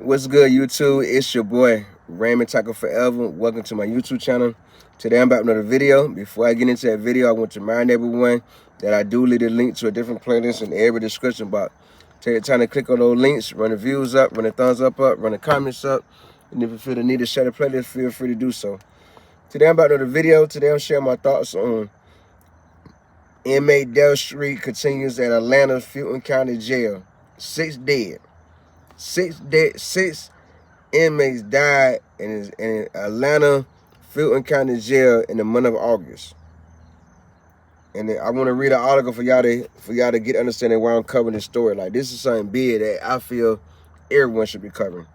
What's good, YouTube? It's your boy Raymond Taco Forever. Welcome to my YouTube channel. Today I'm about another video. Before I get into that video, I want to remind everyone that I do leave a link to a different playlist in every description box. Take the time to click on those links, run the views up, run the thumbs up, run the comments up, and if you feel the need to share the playlist, feel free to do so. Today I'm about another video. Today I'm sharing my thoughts on Inmate death streak continues at Atlanta's Fulton County Jail. 6 dead. 6 inmates died in Atlanta Fulton County Jail in the month of August. And I want to read an article for y'all to get understanding why I'm covering this story. Like, this is something big that I feel everyone should be covering.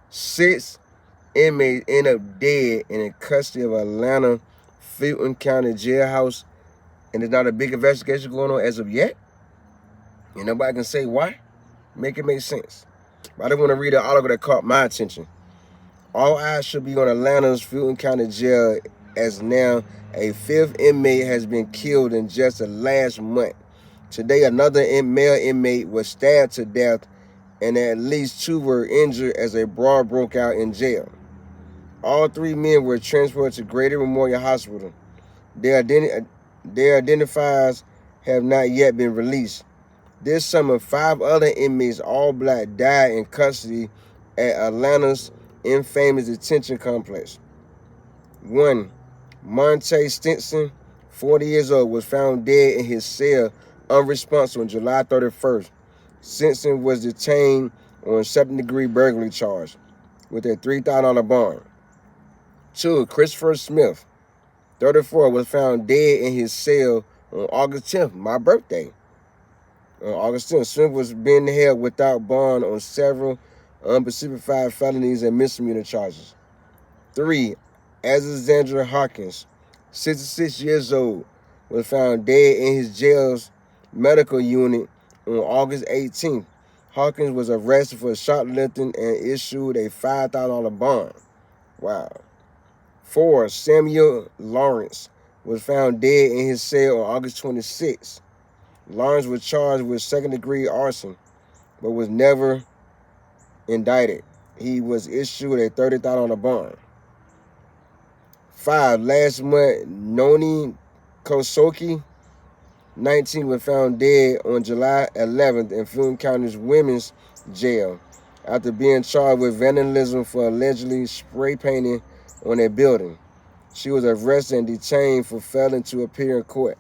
6 inmates end up dead in the custody of Atlanta Fulton County jailhouse, and there's not a big investigation going on as of yet. And nobody can say why. Make it make sense. But I just want to read an article that caught my attention. All eyes should be on Atlanta's Fulton County Jail, as now a 5th inmate has been killed in just the last month. Today, another male inmate was stabbed to death, and at least 2 were injured as a brawl broke out in jail. All 3 men were transported to Greater Memorial Hospital. Their identifiers have not yet been released. This summer, 5 other inmates, all black, died in custody at Atlanta's infamous detention complex. 1. Monte Stinson, 40 years old, was found dead in his cell unresponsive on July 31st. Stinson was detained on second-degree burglary charge with a $3,000 bond. 2. Christopher Smith, 34, was found dead in his cell on August 10th, my birthday. On August 10th, Smith was being held without bond on several unspecified felonies and misdemeanor charges. 3. Alexander Hawkins, 66 years old, was found dead in his jail's medical unit on August 18th. Hawkins was arrested for shoplifting and issued a $5,000 bond. Wow. 4. Samuel Lawrence was found dead in his cell on August 26th. Lawrence was charged with second-degree arson, but was never indicted. He was issued a $30,000 bond. 5. Last month, Noni Kosoki, 19, was found dead on July 11th in Fulton County's women's jail after being charged with vandalism for allegedly spray painting on a building. She was arrested and detained for failing to appear in court.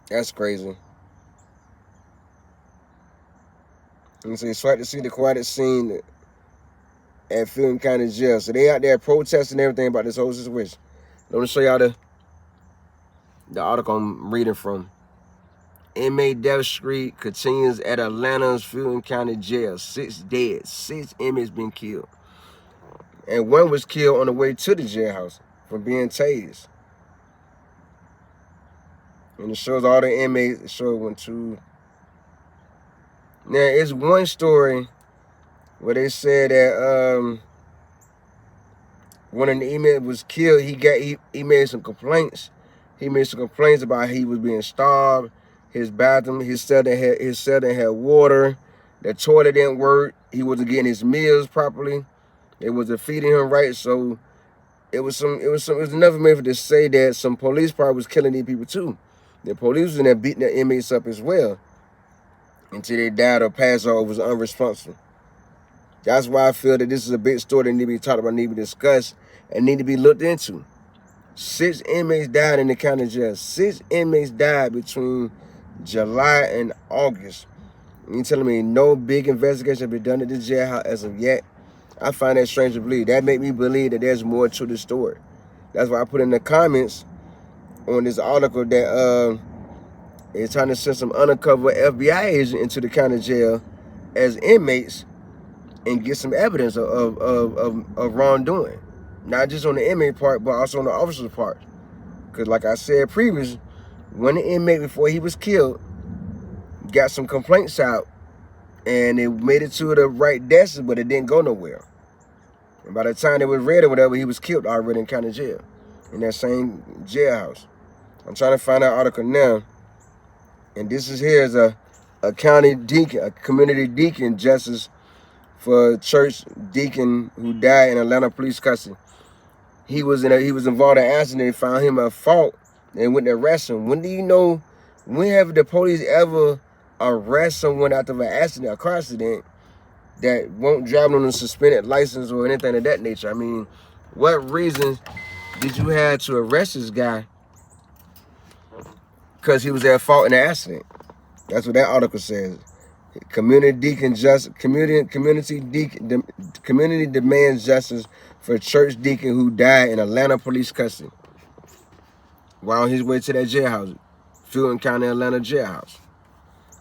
That's crazy. And so it's like to see the quiet scene at Fulton County Jail. So they out there protesting everything about this whole situation. Let me show y'all the article I'm reading from. Inmate death streak continues at Atlanta's Fulton County Jail. 6 dead. 6 inmates been killed. And 1 was killed on the way to the jailhouse from being tased. And it shows all the inmates. It shows 1, 2. Now, it's one story where they said that when an inmate was killed, he made some complaints. He made some complaints about how he was being starved. His bathroom, his cell didn't have water. The toilet didn't work. He wasn't getting his meals properly. They wasn't feeding him right. So it was enough of me to say that some police probably was killing these people too. The police was in there beating the inmates up as well until they died or passed or was unresponsive. That's why I feel that this is a big story that need to be talked about, need to be discussed, and need to be looked into. 6 inmates died in the county jail. 6 inmates died between July and August. You telling me no big investigation has been done at the jailhouse as of yet? I find that strange to believe. That make me believe that there's more to the story. That's why I put in the comments on this article that is trying to send some undercover FBI agent into the county jail as inmates and get some evidence of wrongdoing. Not just on the inmate part, but also on the officer's part. Because like I said previously, when the inmate, before he was killed, got some complaints out, and it made it to the right desk, but it didn't go nowhere. And by the time it was read or whatever, he was killed already in county jail, in that same jailhouse. I'm trying to find that article now. And this is here is a county deacon, a community deacon, Justice for a church deacon who died in Atlanta police custody. He was involved in an accident. They found him at fault and went to arrest him. When have the police ever arrest someone after an accident, a car accident, that won't drive on a suspended license or anything of that nature? I mean, what reason did you have to arrest this guy because he was at fault in the accident? That's what that article says. Community demands justice for church deacon who died in Atlanta police custody while on his way to that jailhouse, Fulton County, Atlanta jailhouse.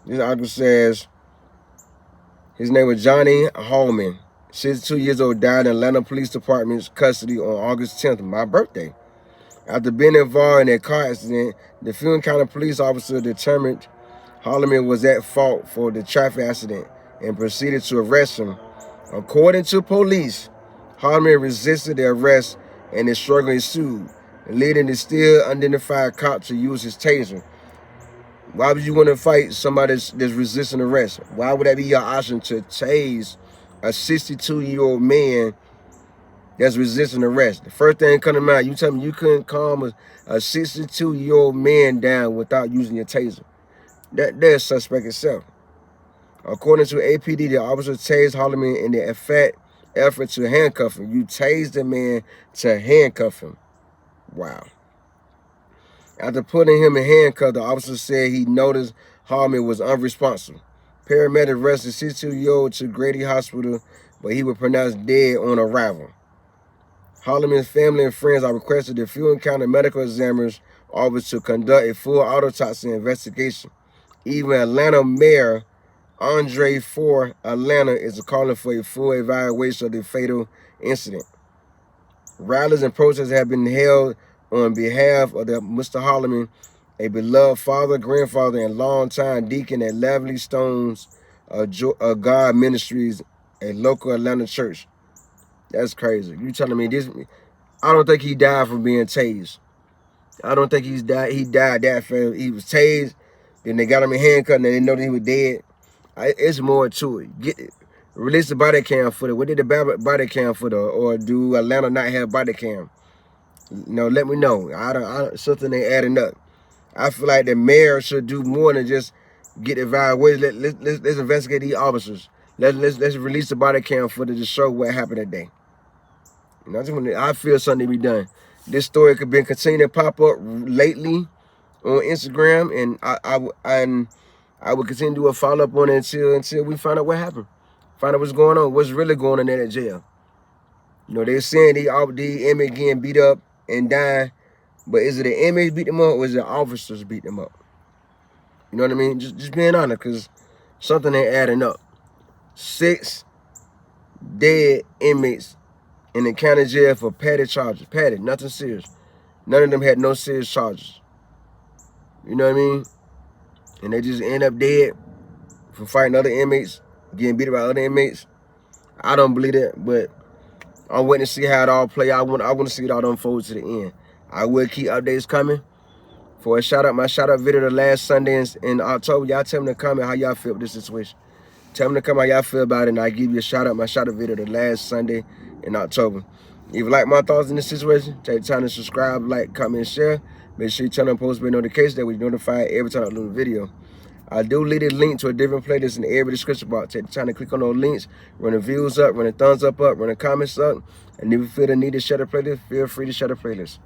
This article says his name was Johnny Hallman, 62 years old, died in Atlanta Police Department's custody on August 10th, my birthday. After being involved in a car accident, the Fulton County police officer determined Hallman was at fault for the traffic accident and proceeded to arrest him. According to police, Hallman resisted the arrest and is struggling sued, leading the still unidentified cop to use his taser. Why would you want to fight somebody that's resisting arrest? Why would that be your option, to tase a 62-year-old man that's resisting arrest? The first thing come to mind, you tell me you couldn't calm a 62-year-old man down without using your taser. That's suspect itself. According to APD, the officer tased Hallman in the effort to handcuff him. You tased the man to handcuff him. Wow. After putting him in handcuffs, the officer said he noticed Hallman was unresponsive. Paramedics rushed the 62-year-old to Grady Hospital, but he was pronounced dead on arrival. Hallman's family and friends are requested the Fulton County Medical Examiner's Office to conduct a full autopsy investigation. Even Atlanta Mayor Andre for Atlanta is calling for a full evaluation of the fatal incident. Rallies and protests have been held on behalf of Mr. Hallman, a beloved father, grandfather, and longtime deacon at Lively Stones of God Ministries, a local Atlanta church. That's crazy. You telling me this? I don't think he died from being tased. I don't think he died that fast. He was tased, then they got him in handcuffs, and they know that he was dead. It's more to it. Release the body cam footage. What did the body cam footage, or do Atlanta not have body cam? Let me know. Something ain't adding up. I feel like the mayor should do more than just get evaluated. Let's investigate these officers. Let's release the body cam footage to show what happened that day. I feel something to be done. This story could be continuing to pop up lately on Instagram, and I will continue to do a follow-up on it until we find out what happened. Find out what's going on, what's really going on in that jail. They're saying the inmate getting beat up and dying, but is it the inmates beat them up, or is it the officers beat them up? You know what I mean? Just being honest, because something ain't adding up. 6 dead inmates in the county jail for petty charges. Petty, nothing serious. None of them had no serious charges. You know what I mean? And they just end up dead for fighting other inmates, getting beat by other inmates. I don't believe that, but I'm waiting to see how it all play out. I want to see it all unfold to the end. I will keep updates coming. For a shout out, my shout out video the last Sunday in October. Y'all tell me in the comment how y'all feel about this situation. Tell me in the comment how y'all feel about it, and I give you a shout out, my shout out video the last Sunday in October. If you like my thoughts in this situation, take the time to subscribe, like, comment, and share. Make sure you turn on post notifications that we notify every time I upload a video. I do leave a link to a different playlist in every description box. Take the time to click on those links, run the views up, run the thumbs up, run the comments up. And if you feel the need to share the playlist, feel free to share the playlist.